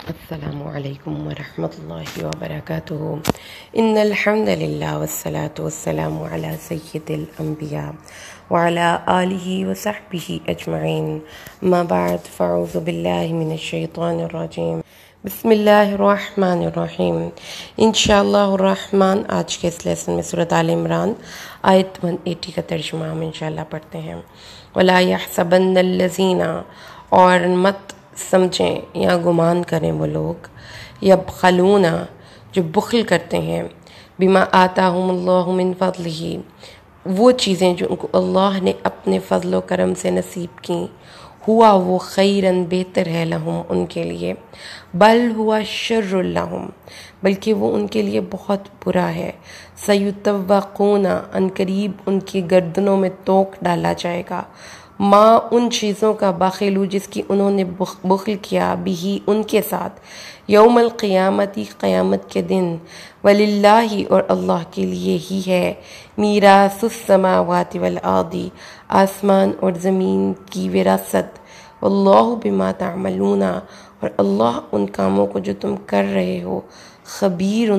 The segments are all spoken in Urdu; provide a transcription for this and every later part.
السلام علیکم ورحمۃ اللہ وبرکاتہ۔ ان الحمد للہ والصلاة والسلام علی سید الانبیاء وعلی آلہ وصحبہ اجمعین، اما بعد فاعوذ باللہ من الشیطان الرجیم، بسم اللہ الرحمن الرحیم۔ انشاءاللہ الرحمن آج کے اس لیسن میں سورۃ آل عمران آیت 180 کا ترجمہ ہم انشاءاللہ پڑھتے ہیں۔ وَلَا يَحْسَبَنَّ الَّذِينَ، اور مت سمجھیں یا گمان کریں وہ لوگ، یبخلون جو بخل کرتے ہیں، بما آتاہم اللہ من فضلہ وہ چیزیں جو ان کو اللہ نے اپنے فضل و کرم سے نصیب کی، ہوا وہ خیراً بہتر ہے لہم ان کے لیے، بل ہوا شر لہم بلکہ وہ ان کے لیے بہت برا ہے، سیطوقون ان قریب ان کی گردنوں میں توق ڈالا جائے گا، ماں ان چیزوں کا بخلو جس کی انہوں نے بخل کیا، بھی ان کے ساتھ، یوم القیامتی قیامت کے دن، وللہ اور اللہ کے لیے ہی ہے، میراث السماوات والارض آسمان اور زمین کی وراثت، واللہ بما تعملون اور اللہ ان کاموں کو جو تم کر رہے ہو، خبیر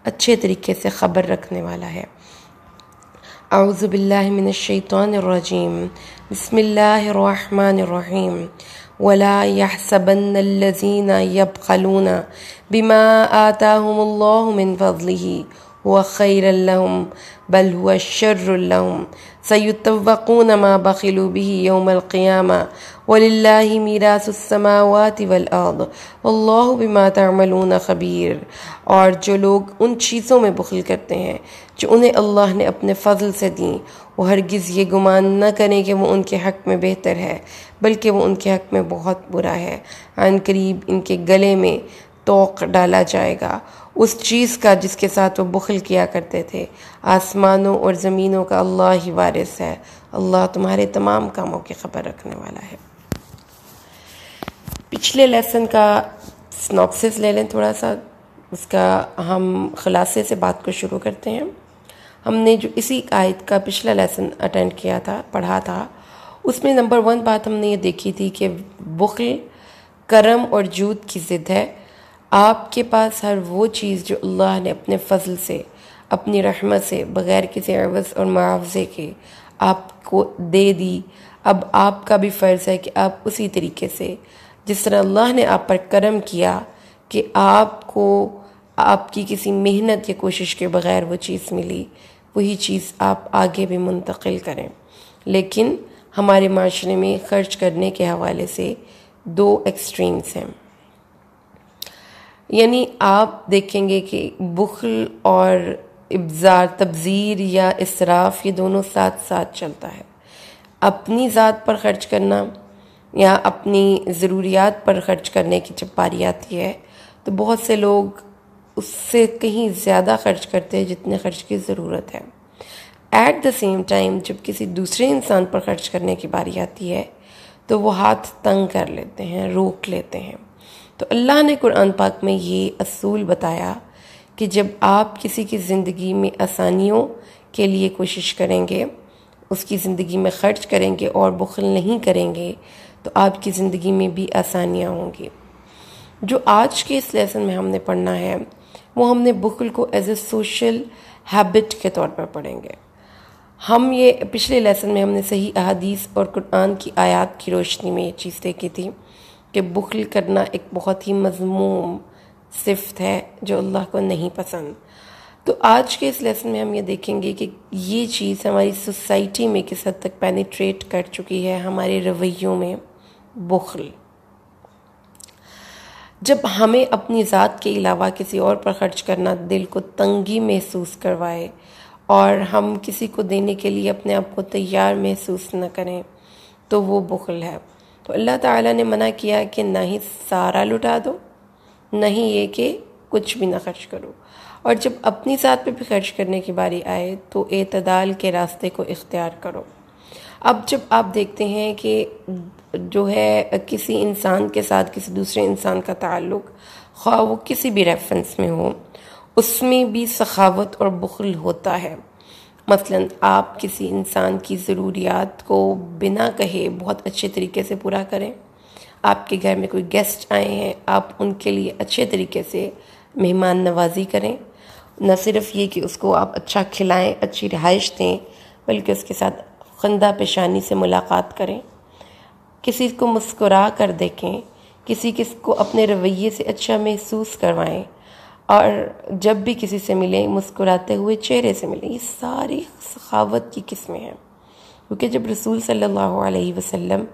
اچھے طریقے سے خبر رکھنے والا ہے۔ اعوذ باللہ من الشیطان الرجیم، بسم اللہ الرحمن الرحیم۔ وَلَا يَحْسَبَنَّ الَّذِينَ يَبْخَلُونَ بِمَا آتَاهُمُ اللَّهُ مِنْ فَضْلِهِ هُوَ خَيْرًا لَهُمْ بَلْ هُوَ شَرٌّ لَهُمْ سَيُطَوَّقُونَ مَا بَخِلُوا بِهِ يَوْمَ الْقِيَامَةِ وَلِلَّهِ مِيرَاثُ السَّمَاوَاتِ وَالْأَرْضِ وَاللَّهُ بِمَا تَعْمَلُونَ خَبِيرٌ۔ اور جو لوگ ان چیزوں میں بخل کرتے ہیں جو انہیں اللہ نے اپنے فضل سے دیں، وہ ہرگز یہ گمان نہ کریں کہ وہ ان کے حق میں بہتر ہے، بلکہ وہ ان کے حق میں بہت برا ہے۔ عن قریب ان کے گلے میں توق ڈالا جائے گا اس چیز کا جس کے ساتھ وہ بخل کیا کرتے تھے۔ آسمانوں اور زمینوں کا اللہ ہی وارث ہے، اللہ تمہارے تمام کاموں کی خبر رکھنے والا ہے۔ پچھلے لیسن کا سنوپسس لے لیں تھوڑا سا، اس کا ہم خلاصے سے بات کو شروع کرتے ہیں۔ ہم نے جو اسی آیت کا پچھلا لیسن اٹینڈ کیا تھا، پڑھا تھا، اس میں نمبر 1 بات ہم نے یہ دیکھی تھی کہ بخل کرم اور جود کی ضد ہے۔ آپ کے پاس ہر وہ چیز جو اللہ نے اپنے فضل سے، اپنی رحمت سے، بغیر کسی عوض اور معاوضے کے آپ کو دے دی، اب آپ کا بھی فرض ہے کہ آپ اسی طریقے سے جس طرح اللہ نے آپ پر کرم کیا کہ آپ کو آپ کی کسی محنت یا کوشش کے بغیر وہ چیز ملی، وہی چیز آپ آگے بھی منتقل کریں۔ لیکن ہمارے معاشرے میں خرچ کرنے کے حوالے سے 2 ایکسٹریمز ہیں، یعنی آپ دیکھیں گے کہ بخل اور ابذار، تبذیر یا اسراف، یہ دونوں ساتھ ساتھ چلتا ہے۔ اپنی ذات پر خرچ کرنا یا اپنی ضروریات پر خرچ کرنے کی جب باری آتی ہے تو بہت سے لوگ اس سے کہیں زیادہ خرچ کرتے ہیں جتنے خرچ کی ضرورت ہے۔ ایٹ دا سیم ٹائم جب کسی دوسرے انسان پر خرچ کرنے کی باری آتی ہے تو وہ ہاتھ تنگ کر لیتے ہیں، روک لیتے ہیں۔ تو اللہ نے قرآن پاک میں یہ اصول بتایا کہ جب آپ کسی کی زندگی میں آسانیوں کے لیے کوشش کریں گے، اس کی زندگی میں خرچ کریں گے اور بخل نہیں کریں گے تو آپ کی زندگی میں بھی آسانیاں ہوں گی۔ جو آج کے اس لیسن میں ہم نے پڑھنا ہے وہ ہم نے بخل کو ایز اے سوشل ہیبٹ کے طور پر پڑھیں گے۔ ہم یہ پچھلے لیسن میں ہم نے صحیح احادیث اور قرآن کی آیات کی روشنی میں یہ چیز دیکھی تھی کہ بخل کرنا ایک بہت ہی مذموم صفت ہے جو اللہ کو نہیں پسند۔ تو آج کے اس لیسن میں ہم یہ دیکھیں گے کہ یہ چیز ہماری سوسائٹی میں کس حد تک پینیٹریٹ کر چکی ہے، ہمارے رویوں میں بخل۔ جب ہمیں اپنی ذات کے علاوہ کسی اور پر خرچ کرنا دل کو تنگی محسوس کروائے اور ہم کسی کو دینے کے لیے اپنے آپ کو تیار محسوس نہ کریں تو وہ بخل ہے۔ تو اللہ تعالیٰ نے منع کیا کہ نہ ہی سارا لٹا دو، نہ ہی یہ کہ کچھ بھی نہ خرچ کرو، اور جب اپنی ذات پہ بھی خرچ کرنے کی باری آئے تو اعتدال کے راستے کو اختیار کرو۔ اب جب آپ دیکھتے ہیں کہ جو ہے کسی انسان کے ساتھ کسی دوسرے انسان کا تعلق، خواہ وہ کسی بھی ریفرنس میں ہو، اس میں بھی سخاوت اور بخل ہوتا ہے۔ مثلاً آپ کسی انسان کی ضروریات کو بنا کہے بہت اچھے طریقے سے پورا کریں، آپ کے گھر میں کوئی گیسٹ آئے ہیں، آپ ان کے لیے اچھے طریقے سے مہمان نوازی کریں. نہ صرف یہ کہ اس کو آپ اچھا کھلائیں، اچھی رہائش دیں، بلکہ اس کے ساتھ خندہ پیشانی سے ملاقات کریں. کسی کو مسکرا کر دیکھیں، کسی کو اپنے رویے سے اچھا محسوس کروائیں، اور جب بھی کسی سے ملیں مسکراتے ہوئے چہرے سے ملیں. یہ ساری سخاوت کی قسمیں ہیں، کیونکہ جب رسول صلی اللہ علیہ وسلم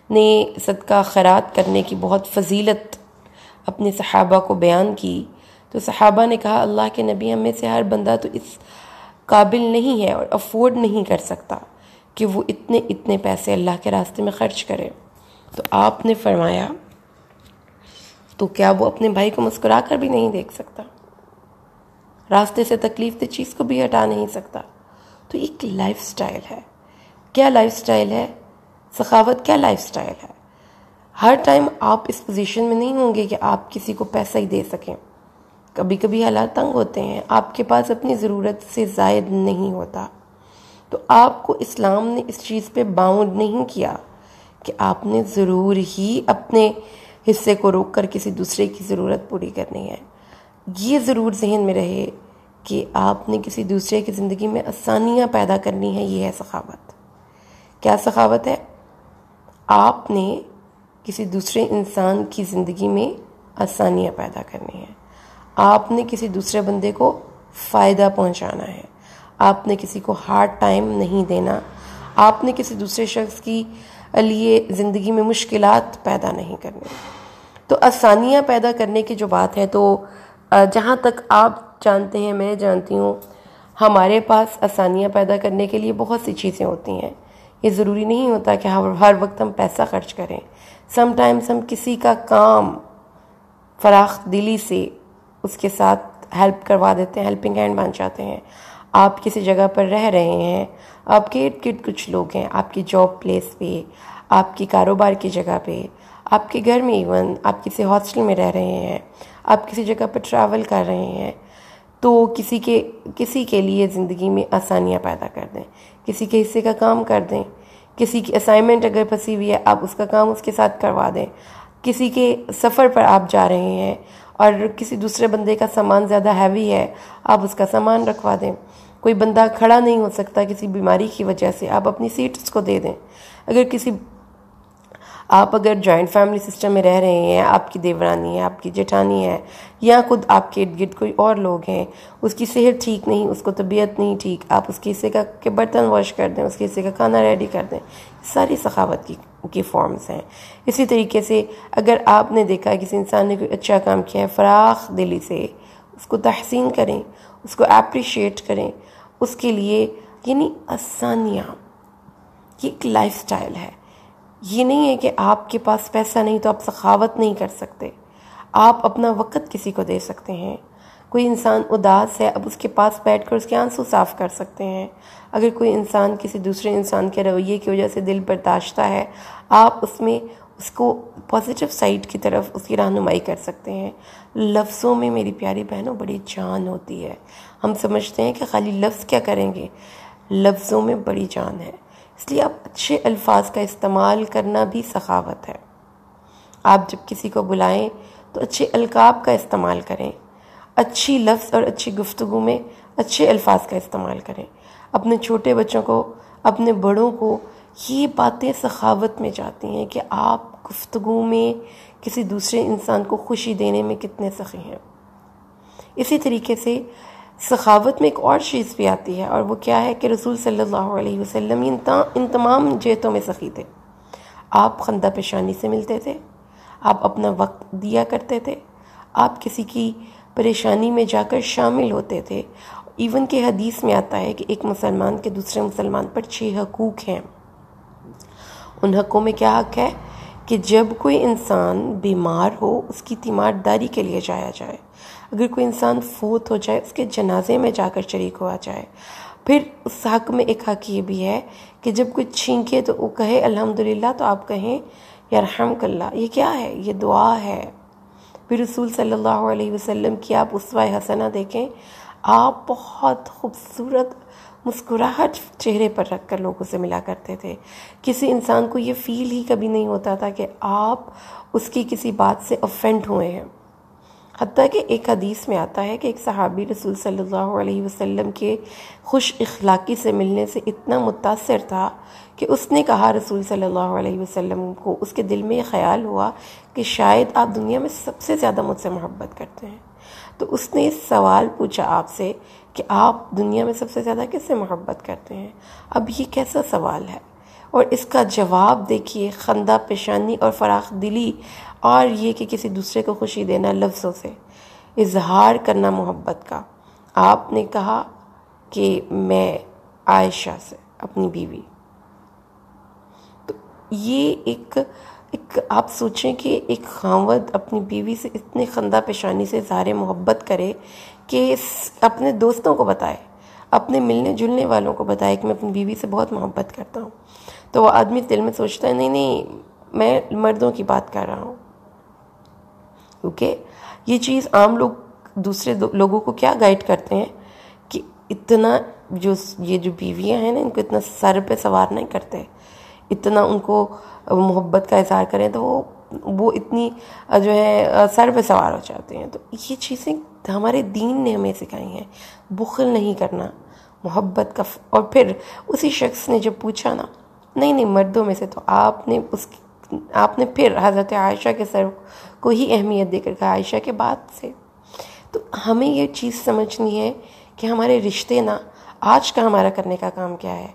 نے صدقہ خیرات کرنے کی بہت فضیلت اپنے صحابہ کو بیان کی تو صحابہ نے کہا اللہ کے نبی، ہم میں سے ہر بندہ تو اس قابل نہیں ہے اور افورڈ نہیں کر سکتا کہ وہ اتنے پیسے اللہ کے راستے میں خرچ کرے. تو آپ نے فرمایا تو کیا وہ اپنے بھائی کو مسکرا کر بھی نہیں دیکھ سکتا؟ راستے سے تکلیف دہ چیز کو بھی ہٹا نہیں سکتا؟ تو ایک لائف سٹائل ہے. کیا لائف سٹائل ہے؟ سخاوت کیا لائف سٹائل ہے؟ ہر ٹائم آپ اس پوزیشن میں نہیں ہوں گے کہ آپ کسی کو پیسہ ہی دے سکیں. کبھی کبھی حالات تنگ ہوتے ہیں، آپ کے پاس اپنی ضرورت سے زائد نہیں ہوتا، تو آپ کو اسلام نے اس چیز پہ باؤنڈ نہیں کیا کہ آپ نے ضرور ہی اپنے حصے کو روک کر کسی دوسرے کی ضرورت پوری کرنی ہے. یہ ضرور ذہن میں رہے کہ آپ نے کسی دوسرے کی زندگی میں آسانیاں پیدا کرنی ہے. یہ ہے سخاوت. کیا سخاوت ہے؟ آپ نے کسی دوسرے انسان کی زندگی میں آسانیاں پیدا کرنی ہیں، آپ نے کسی دوسرے بندے کو فائدہ پہنچانا ہے، آپ نے کسی کو ہارڈ ٹائم نہیں دینا، آپ نے کسی دوسرے شخص کی لیے زندگی میں مشکلات پیدا نہیں کرنی. تو آسانیاں پیدا کرنے کی جو بات ہے، تو جہاں تک آپ جانتے ہیں، میں جانتی ہوں، ہمارے پاس آسانیاں پیدا کرنے کے لیے بہت سی چیزیں ہوتی ہیں. یہ ضروری نہیں ہوتا کہ ہر وقت ہم پیسہ خرچ کریں. سم ٹائمز ہم کسی کا کام فراخ دلی سے اس کے ساتھ ہیلپ کروا دیتے ہیں، ہیلپنگ ہینڈ بن جاتے ہیں. آپ کسی جگہ پر رہ رہے ہیں، آپ کے ارد گرد کچھ لوگ ہیں، آپ کی جاب پلیس پہ، آپ کی کاروبار کی جگہ پہ، آپ کے گھر میں، ایون آپ کسی ہاسٹل میں رہ رہے ہیں، آپ کسی جگہ پر ٹریول کر رہے ہیں، تو کسی کے لیے زندگی میں آسانیاں پیدا کر دیں، کسی کے حصے کا کام کر دیں. کسی کی اسائنمنٹ اگر پھنسی ہوئی ہے، آپ اس کا کام اس کے ساتھ کروا دیں. کسی کے سفر پر آپ جا رہے ہیں اور کسی دوسرے بندے کا سامان زیادہ ہیوی ہے، آپ اس کا سامان رکھوا دیں. کوئی بندہ کھڑا نہیں ہو سکتا کسی بیماری کی وجہ سے، آپ اپنی سیٹ اس کو دے دیں. آپ اگر جوائنٹ فیملی سسٹم میں رہ رہے ہیں، آپ کی دیورانی ہے، آپ کی جیٹھانی ہے، یا خود آپ کے ارد گرد کوئی اور لوگ ہیں، اس کی صحت ٹھیک نہیں، اس کو طبیعت نہیں ٹھیک، آپ اس کے حصے کے برتن واش کر دیں، اس کے حصے کا کھانا ریڈی کر دیں. ساری سخاوت کی فارمز ہیں. اسی طریقے سے اگر آپ نے دیکھا کسی انسان نے کوئی اچھا کام کیا ہے، فراخ دلی سے اس کو تحسین کریں، اس کو اپریشیٹ کریں، اس کے لیے یعنی آسانیاں. یہ ایک لائف سٹائل ہے. یہ نہیں ہے کہ آپ کے پاس پیسہ نہیں تو آپ سخاوت نہیں کر سکتے. آپ اپنا وقت کسی کو دے سکتے ہیں. کوئی انسان اداس ہے، اب اس کے پاس بیٹھ کر اس کے آنسو صاف کر سکتے ہیں. اگر کوئی انسان کسی دوسرے انسان کے رویے کی وجہ سے دل برداشتہ ہے، آپ اس کو پازیٹیو سائڈ کی طرف اس کی رہنمائی کر سکتے ہیں. لفظوں میں میری پیاری بہنوں بڑی جان ہوتی ہے. ہم سمجھتے ہیں کہ خالی لفظ کیا کریں گے، لفظوں میں بڑی جان ہے. اس لیے آپ اچھے الفاظ کا استعمال کرنا بھی سخاوت ہے. آپ جب کسی کو بلائیں تو اچھے القاب کا استعمال کریں، اچھی لفظ اور اچھی گفتگو میں اچھے الفاظ کا استعمال کریں. اپنے چھوٹے بچوں کو، اپنے بڑوں کو یہ باتیں سخاوت میں جاتی ہیں کہ آپ گفتگو میں کسی دوسرے انسان کو خوشی دینے میں کتنے سخی ہیں. اسی طریقے سے سخاوت میں ایک اور چیز بھی آتی ہے، اور وہ کیا ہے کہ رسول صلی اللہ علیہ وسلم ان تمام جہتوں میں سخی تھے. آپ خندہ پیشانی سے ملتے تھے، آپ اپنا وقت دیا کرتے تھے، آپ کسی کی پریشانی میں جا کر شامل ہوتے تھے. ایون کہ حدیث میں آتا ہے کہ ایک مسلمان کے دوسرے مسلمان پر 6 حقوق ہیں. ان حقوں میں کیا حق ہے کہ جب کوئی انسان بیمار ہو اس کی تیمارداری کے لیے جایا جائے، اگر کوئی انسان فوت ہو جائے اس کے جنازے میں جا کر شریک ہوا جائے. پھر اس حق میں ایک حق یہ بھی ہے کہ جب کوئی چھینکے تو وہ کہے الحمدللہ، تو آپ کہیں یرحمک اللہ. یہ کیا ہے؟ یہ دعا ہے. پھر رسول صلی اللہ علیہ وسلم کی آپ اسوہ حسنہ دیکھیں، آپ بہت خوبصورت مسکراہٹ چہرے پر رکھ کر لوگوں سے ملا کرتے تھے. کسی انسان کو یہ فیل ہی کبھی نہیں ہوتا تھا کہ آپ اس کی کسی بات سے افینڈ ہوئے ہیں. حتیٰ کہ ایک حدیث میں آتا ہے کہ ایک صحابی رسول صلی اللہ علیہ وسلم کے خوش اخلاقی سے ملنے سے اتنا متاثر تھا کہ اس نے کہا رسول صلی اللہ علیہ وسلم کو، اس کے دل میں یہ خیال ہوا کہ شاید آپ دنیا میں سب سے زیادہ مجھ سے محبت کرتے ہیں. تو اس نے سوال پوچھا آپ سے کہ آپ دنیا میں سب سے زیادہ کس سے محبت کرتے ہیں؟ اب یہ کیسا سوال ہے؟ اور اس کا جواب دیکھیے، خندہ پیشانی اور فراخ دلی، اور یہ کہ کسی دوسرے کو خوشی دینا، لفظوں سے اظہار کرنا محبت کا. آپ نے کہا کہ میں عائشہ سے، اپنی بیوی. تو یہ ایک آپ سوچیں کہ ایک خاوند اپنی بیوی سے اتنے خندہ پیشانی سے اظہار محبت کرے کہ اپنے دوستوں کو بتائے، اپنے ملنے جلنے والوں کو بتائے کہ میں اپنی بیوی سے بہت محبت کرتا ہوں. تو وہ آدمی دل میں سوچتا ہے نہیں میں مردوں کی بات کر رہا ہوں، کیونکہ یہ چیز عام لوگ دوسرے لوگوں کو کیا گائیڈ کرتے ہیں کہ اتنا یہ جو بیویاں ہیں نا، ان کو اتنا سر پہ سوار نہیں کرتے، اتنا ان کو محبت کا اظہار کریں تو وہ اتنی جو ہے سر پہ سوار ہو جاتے ہیں. تو یہ چیزیں ہمارے دین نے ہمیں سکھائی ہیں، بخل نہیں کرنا، محبت کا. اور پھر اسی شخص نے جب پوچھا نا، نہیں مردوں میں سے، تو آپ نے پھر حضرت عائشہ کے سر کو ہی اہمیت دے کر کہا عائشہ کے بعد سے. تو ہمیں یہ چیز سمجھنی ہے کہ ہمارے رشتے نا، آج کا ہمارا کرنے کا کام کیا ہے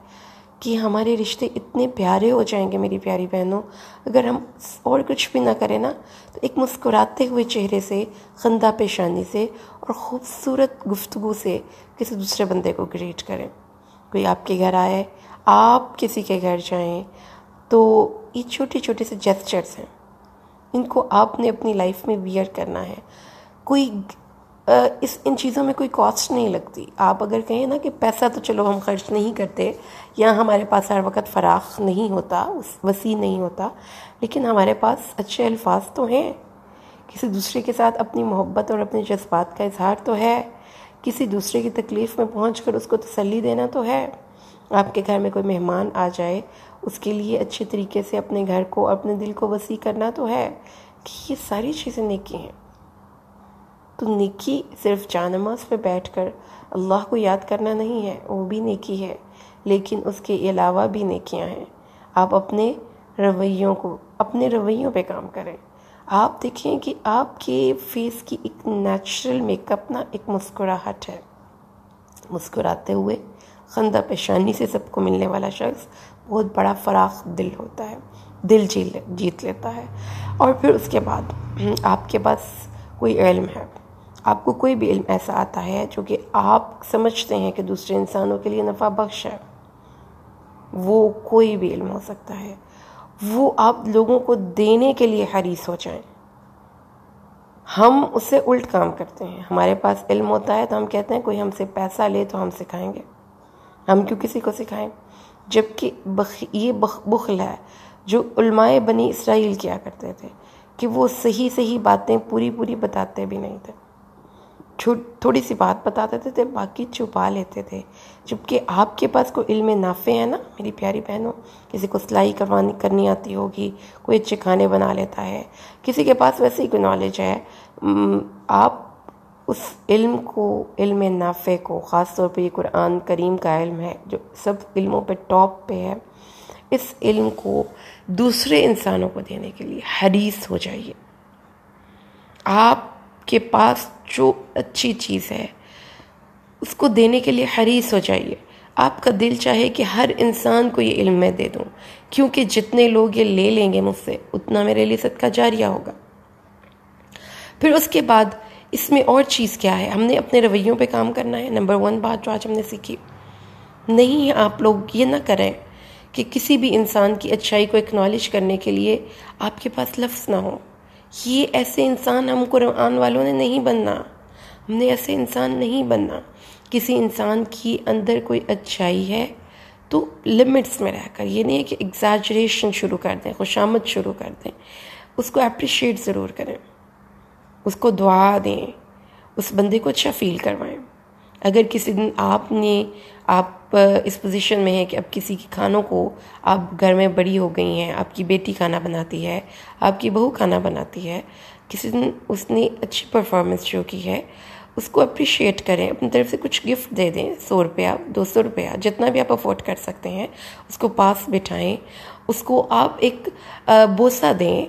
کہ ہمارے رشتے اتنے پیارے ہو جائیں گے میری پیاری بہنوں، اگر ہم اور کچھ بھی نہ کریں نا، تو ایک مسکراتے ہوئے چہرے سے، خندہ پیشانی سے اور خوبصورت گفتگو سے کسی دوسرے بندے کو گریٹ کریں. کوئی آپ کے گھر آئے، آپ کسی کے گھر جائیں، تو یہ چھوٹے چھوٹے سے جیسچرز ہیں، ان کو آپ نے اپنی لائف میں ویئر کرنا ہے. کوئی ان چیزوں میں کوئی کاسٹ نہیں لگتی. آپ اگر کہیں نا کہ پیسہ تو چلو ہم خرچ نہیں کرتے، یا ہمارے پاس ہر وقت فراخ نہیں ہوتا، وسیع نہیں ہوتا، لیکن ہمارے پاس اچھے الفاظ تو ہیں. کسی دوسرے کے ساتھ اپنی محبت اور اپنے جذبات کا اظہار تو ہے. کسی دوسرے کی تکلیف میں پہنچ کر اس کو تسلی دینا تو ہے. آپ کے گھر میں کوئی مہمان آ جائے، اس کے لیے اچھے طریقے سے اپنے گھر کو، اپنے دل کو وسیع کرنا تو ہے. کہ یہ ساری چیزیں نیکی ہیں. تو نیکی صرف جانماز پہ بیٹھ کر اللہ کو یاد کرنا نہیں ہے، وہ بھی نیکی ہے، لیکن اس کے علاوہ بھی نیکیاں ہیں. آپ اپنے رویوں پہ کام کریں. آپ دیکھیں کہ آپ کے فیس کی ایک نیچرل میک اپ نا، ایک مسکراہٹ ہے. مسکراتے ہوئے خندہ پیشانی سے سب کو ملنے والا شخص بہت بڑا فراخ دل ہوتا ہے، دل جیت لیتا ہے. اور پھر اس کے بعد آپ کے پاس کوئی علم ہے، آپ کو کوئی بھی علم ایسا آتا ہے جو کہ آپ سمجھتے ہیں کہ دوسرے انسانوں کے لیے نفع بخش ہے، وہ کوئی بھی علم ہو سکتا ہے، وہ آپ لوگوں کو دینے کے لیے حریص ہو جائیں. ہم اس سے الٹ کام کرتے ہیں. ہمارے پاس علم ہوتا ہے تو ہم کہتے ہیں کوئی ہم سے پیسہ لے تو ہم سکھائیں گے، ہم کیوں کسی کو سکھائیں؟ جبکہ یہ بخل ہے جو علماء بنی اسرائیل کیا کرتے تھے کہ وہ صحیح باتیں پوری بتاتے بھی نہیں تھے. تھوڑی سی بات بتا دیتے تھے، باقی چھپا لیتے تھے. جبکہ آپ کے پاس کوئی علم نافع ہے نا میری پیاری بہنوں، کسی کو سلائی کرنی آتی ہوگی، کوئی اچھے کھانے بنا لیتا ہے، کسی کے پاس ویسے ہی کوئی نالج ہے، آپ اس علم نافع کو، خاص طور پہ یہ قرآن کریم کا علم ہے جو سب علموں پہ ٹاپ پہ ہے، اس علم کو دوسرے انسانوں کو دینے کے لیے حریص ہو جائیے. آپ کے پاس جو اچھی چیز ہے اس کو دینے کے لیے حریص ہو جائیے. آپ کا دل چاہے کہ ہر انسان کو یہ علم میں دے دوں، کیونکہ جتنے لوگ یہ لے لیں گے مجھ سے اتنا میرے لیے صدقہ جاریہ ہوگا. پھر اس کے بعد اس میں اور چیز کیا ہے؟ ہم نے اپنے رویوں پہ کام کرنا ہے. نمبر 1 بات جو آج ہم نے سیکھی، نہیں آپ لوگ یہ نہ کریں کہ کسی بھی انسان کی اچھائی کو اکنالج کرنے کے لیے آپ کے پاس لفظ نہ ہو. یہ ایسے انسان ہم قرآن والوں نے نہیں بننا، ہم نے ایسے انسان نہیں بننا. کسی انسان کی اندر کوئی اچھائی ہے تو لمٹس میں رہ کر، یہ نہیں ہے کہ ایگزیجریشن شروع کر دیں، خوشامد شروع کر دیں. اس کو اپریشیٹ ضرور کریں، اس کو دعا دیں، اس بندے کو اچھا فیل کروائیں. اگر کسی دن آپ نے آپ اس پوزیشن میں ہیں کہ اب کسی کے کھانوں کو، آپ گھر میں بڑی ہو گئی ہیں، آپ کی بیٹی کھانا بناتی ہے، آپ کی بہو کھانا بناتی ہے، کسی دن اس نے اچھی پرفارمنس شو کی ہے، اس کو اپریشیٹ کریں، اپنی طرف سے کچھ گفٹ دے دیں، 100 روپیہ 200 روپیہ جتنا بھی آپ افورڈ کر سکتے ہیں، اس کو پاس بٹھائیں، اس کو آپ ایک بوسہ دیں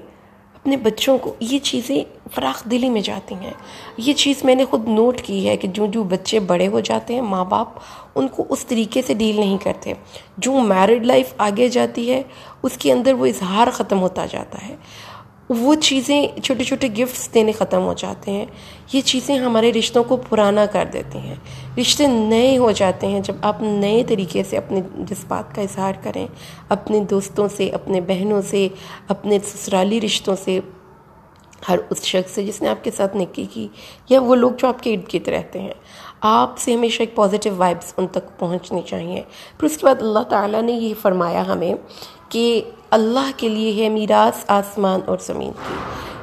اپنے بچوں کو. یہ چیزیں فراخ دلی میں جاتی ہیں. یہ چیز میں نے خود نوٹ کی ہے کہ جو بچے بڑے ہو جاتے ہیں، ماں باپ ان کو اس طریقے سے ڈیل نہیں کرتے. جو میرڈ لائف آگے جاتی ہے اس کے اندر وہ اظہار ختم ہوتا جاتا ہے، وہ چیزیں چھوٹے چھوٹے گفٹس دینے ختم ہو جاتے ہیں. یہ چیزیں ہمارے رشتوں کو پرانا کر دیتی ہیں. رشتے نئے ہو جاتے ہیں جب آپ نئے طریقے سے اپنے جذبات کا اظہار کریں، اپنے دوستوں سے، اپنے بہنوں سے، اپنے سسرالی رشتوں سے، ہر اس شخص سے جس نے آپ کے ساتھ نیکی کی، یا وہ لوگ جو آپ کے ارد گرد رہتے ہیں. آپ سے ہمیشہ ایک پازیٹیو وائبس ان تک پہنچنی چاہیے. پھر اس کے بعد اللہ تعالیٰ نے یہ فرمایا ہمیں کہ اللہ کے لیے ہے میراث آسمان اور زمین کی.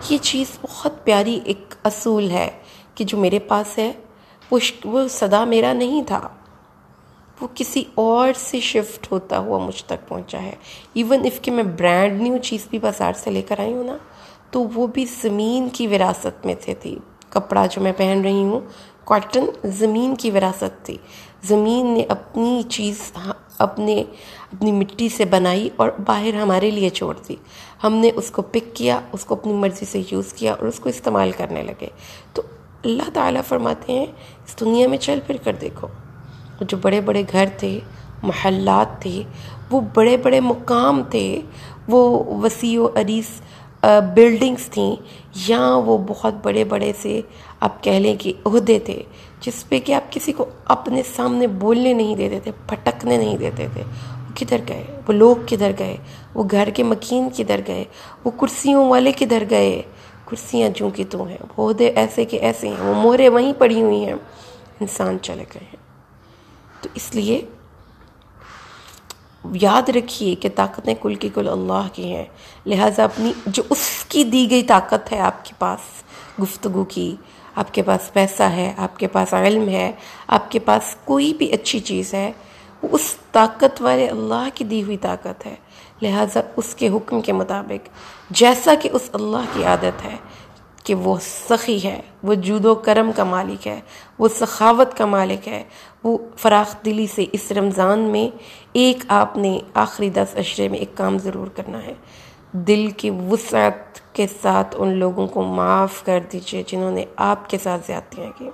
یہ چیز بہت پیاری ایک اصول ہے کہ جو میرے پاس ہے وہ صدا میرا نہیں تھا، وہ کسی اور سے شفٹ ہوتا ہوا مجھ تک پہنچا ہے. ایون اف کہ میں برانڈ نیو چیز بھی بازار سے لے کر آئی ہوں نا، تو وہ بھی زمین کی وراثت میں سے تھی. کپڑا جو میں پہن رہی ہوں کاٹن، زمین کی وراثت تھی. زمین نے اپنی چیز اپنی مٹی سے بنائی اور باہر ہمارے لیے چھوڑ دی. ہم نے اس کو پک کیا، اس کو اپنی مرضی سے یوز کیا اور اس کو استعمال کرنے لگے. تو اللہ تعالیٰ فرماتے ہیں اس دنیا میں چل پھر کر دیکھو، جو بڑے بڑے گھر تھے، محلات تھے، وہ بڑے بڑے مقام تھے، وہ وسیع و عریض بلڈنگز تھیں، یا وہ بہت بڑے بڑے سے آپ کہہ لیں کہ عہدے تھے جس پہ کہ آپ کسی کو اپنے سامنے بولنے نہیں دیتے تھے، پھٹکنے نہیں دیتے تھے. وہ کدھر گئے؟ وہ لوگ کدھر گئے؟ وہ گھر کے مکین کدھر گئے؟ وہ کرسیوں والے کدھر گئے؟ کرسیاں جوں کی تو ہیں، وہ عہدے ایسے کہ ایسے ہیں، وہ مہریں وہیں پڑی ہوئی ہیں، انسان چلے گئے ہیں. تو اس لیے یاد رکھیے کہ طاقتیں کل کی کل اللہ کی ہیں. لہٰذا اپنی جو اس کی دی گئی طاقت ہے، آپ کے پاس گفتگو کی، آپ کے پاس پیسہ ہے، آپ کے پاس علم ہے، آپ کے پاس کوئی بھی اچھی چیز ہے، وہ اس طاقت والے اللہ کی دی ہوئی طاقت ہے. لہٰذا اس کے حکم کے مطابق، جیسا کہ اس اللہ کی عادت ہے کہ وہ سخی ہے، وہ جود و کرم کا مالک ہے، وہ سخاوت کا مالک ہے، وہ فراخ دلی سے اس رمضان میں ایک آپ نے آخری 10 عشرے میں ایک کام ضرور کرنا ہے. دل کی وسعت کے ساتھ ان لوگوں کو معاف کر دیجئے جنہوں نے آپ کے ساتھ زیادتیاں کی،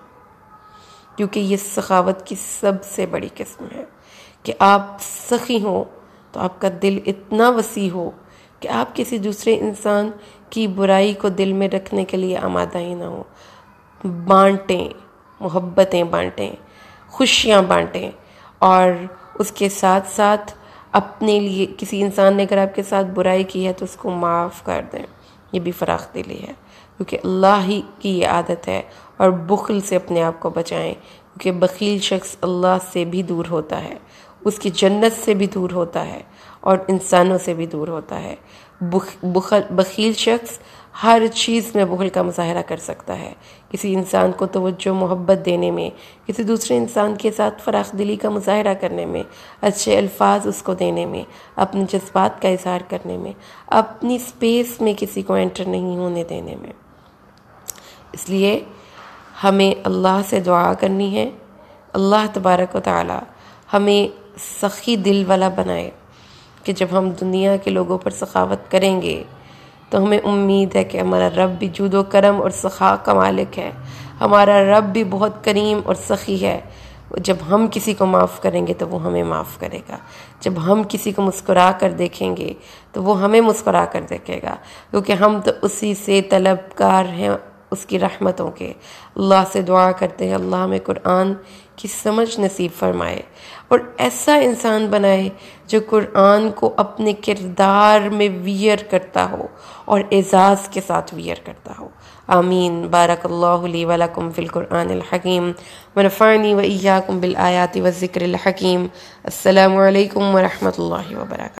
کیونکہ یہ سخاوت کی سب سے بڑی قسم ہے کہ آپ سخی ہوں تو آپ کا دل اتنا وسیع ہو کہ آپ کسی دوسرے انسان کی برائی کو دل میں رکھنے کے لیے آمادہ ہی نہ ہو. بانٹیں، محبتیں بانٹیں، خوشیاں بانٹیں، اور اس کے ساتھ ساتھ اپنے لیے کسی انسان نے اگر آپ کے ساتھ برائی کی ہے تو اس کو معاف کر دیں. یہ بھی فراخ دلی ہے، کیونکہ اللہ ہی کی یہ عادت ہے. اور بخل سے اپنے آپ کو بچائیں، کیونکہ بخیل شخص اللہ سے بھی دور ہوتا ہے، اس کی جنت سے بھی دور ہوتا ہے اور انسانوں سے بھی دور ہوتا ہے. بخیل شخص ہر چیز میں بخل کا مظاہرہ کر سکتا ہے. کسی انسان کو توجہ محبت دینے میں، کسی دوسرے انسان کے ساتھ فراخ دلی کا مظاہرہ کرنے میں، اچھے الفاظ اس کو دینے میں، اپنے جذبات کا اظہار کرنے میں، اپنی سپیس میں کسی کو انٹر نہیں ہونے دینے میں. اس لیے ہمیں اللہ سے دعا کرنی ہے، اللہ تبارک و تعالی ہمیں سخی دل والا بنائے کہ جب ہم دنیا کے لوگوں پر سخاوت کریں گے تو ہمیں امید ہے کہ ہمارا رب بھی جود و کرم اور سخا کا مالک ہے. ہمارا رب بھی بہت کریم اور سخی ہے. جب ہم کسی کو معاف کریں گے تو وہ ہمیں معاف کرے گا. جب ہم کسی کو مسکرا کر دیکھیں گے تو وہ ہمیں مسکرا کر دیکھے گا، کیونکہ ہم تو اسی سے طلبگار ہیں، اس کی رحمتوں کے. اللہ سے دعا کرتے ہیں اللہ ہمیں قرآن کی سمجھ نصیب فرمائے اور ایسا انسان بنائے جو قرآن کو اپنے کردار میں ویئر کرتا ہو اور اعزاز کے ساتھ ویئر کرتا ہو. آمین. بارک اللہ لی ولکم فی القرآن الحکیم ونفعنی و ایاکم بالآیات والذکر الحکیم. السلام علیکم ورحمۃ اللہ وبرکاتہ.